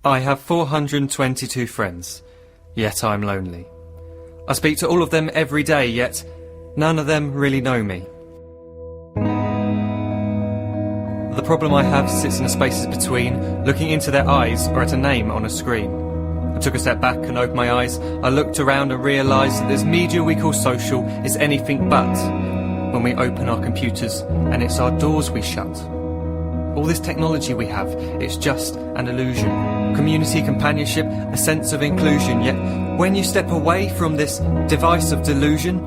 I have 422 friends, yet I'm lonely. I speak to all of them every day, yet none of them really know me. The problem I have sits in the spaces between, looking into their eyes or at a name on a screen. I took a step back and opened my eyes. I looked around and realised that this media we call social is anything but when we open our computers and it's our doors we shut. All this technology we have, it's just an illusion. Community, companionship, a sense of inclusion. Yet when you step away from this device of delusion,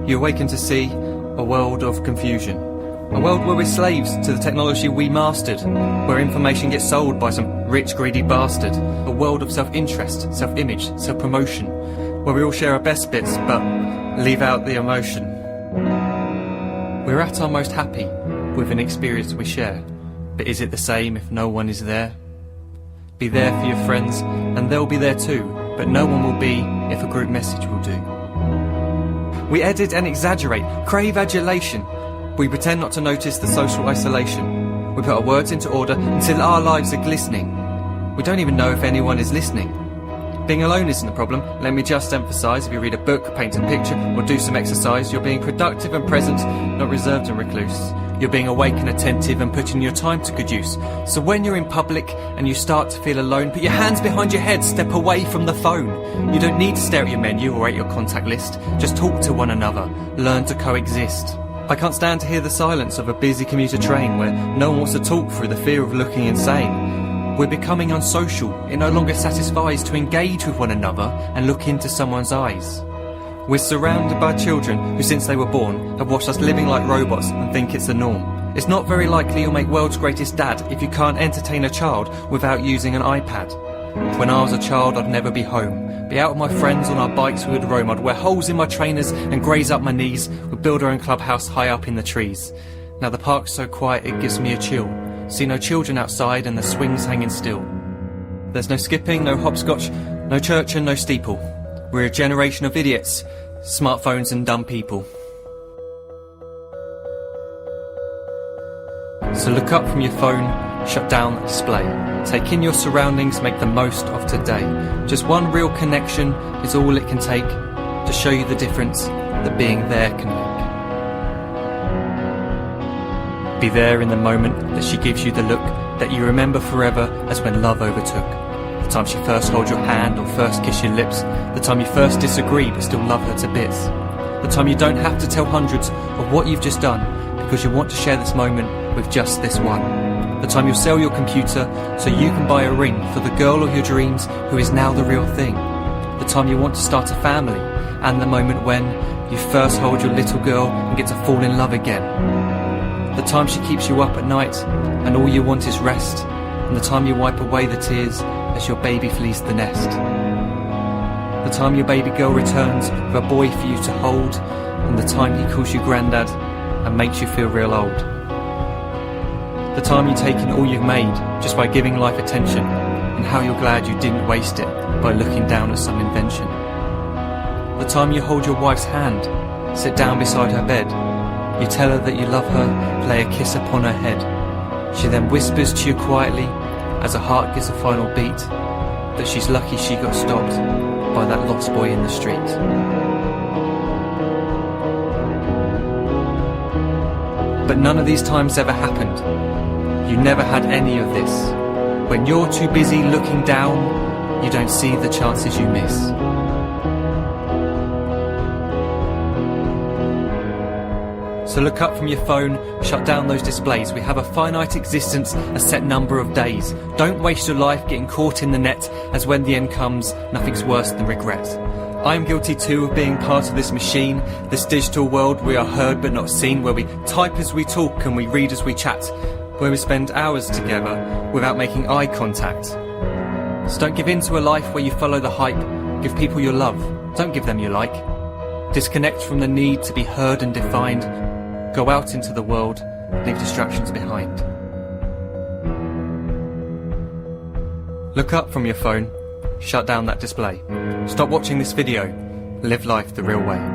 you awaken to see a world of confusion. A world where we're slaves to the technology we mastered, where information gets sold by some rich, greedy bastard. A world of self-interest, self-image, self-promotion, where we all share our best bits but leave out the emotion. We're at our most happy with an experience we share. But is it the same if no one is there? Be there for your friends, and they'll be there too, but no one will be if a group message will do. We edit and exaggerate, crave adulation. We pretend not to notice the social isolation. We put our words into order until our lives are glistening. We don't even know if anyone is listening. Being alone isn't the problem. Let me just emphasise, if you read a book, paint a picture, or do some exercise, you're being productive and present, not reserved and recluse. You're being awake and attentive and putting your time to good use. So when you're in public and you start to feel alone, put your hands behind your head, step away from the phone. You don't need to stare at your menu or at your contact list. Just talk to one another. Learn to coexist. I can't stand to hear the silence of a busy commuter train where no one wants to talk through the fear of looking insane. We're becoming unsocial. It no longer satisfies to engage with one another and look into someone's eyes. We're surrounded by children who, since they were born, have watched us living like robots and think it's the norm. It's not very likely you'll make world's greatest dad if you can't entertain a child without using an iPad. When I was a child, I'd never be home. Be out with my friends on our bikes we would roam. I'd wear holes in my trainers and graze up my knees. We'd build our own clubhouse high up in the trees. Now the park's so quiet it gives me a chill. See no children outside and the swings hanging still. There's no skipping, no hopscotch, no church and no steeple. We're a generation of idiots, smartphones and dumb people. So look up from your phone, shut down the display. Take in your surroundings, make the most of today. Just one real connection is all it can take to show you the difference that being there can make. Be there in the moment that she gives you the look that you remember forever as when love overtook. The time she first holds your hand or first kiss your lips. The time you first disagree but still love her to bits. The time you don't have to tell hundreds of what you've just done because you want to share this moment with just this one. The time you'll sell your computer so you can buy a ring for the girl of your dreams who is now the real thing. The time you want to start a family, and the moment when you first hold your little girl and get to fall in love again. The time she keeps you up at night and all you want is rest, and the time you wipe away the tears as your baby flees the nest. The time your baby girl returns with a boy for you to hold, and the time he calls you granddad and makes you feel real old. The time you take in all you've made just by giving life attention, and how you're glad you didn't waste it by looking down at some invention. The time you hold your wife's hand, sit down beside her bed, you tell her that you love her, lay a kiss upon her head. She then whispers to you quietly, as her heart gives a final beat, that she's lucky she got stopped by that lost boy in the street. But none of these times ever happened. You never had any of this. When you're too busy looking down, you don't see the chances you miss. So look up from your phone, shut down those displays. We have a finite existence, a set number of days. Don't waste your life getting caught in the net, as when the end comes, nothing's worse than regret. I'm guilty too of being part of this machine, this digital world we are heard but not seen, where we type as we talk and we read as we chat, where we spend hours together without making eye contact. So don't give in to a life where you follow the hype. Give people your love, don't give them your like. Disconnect from the need to be heard and defined. Go out into the world, leave distractions behind. Look up from your phone, shut down that display. Stop watching this video, live life the real way.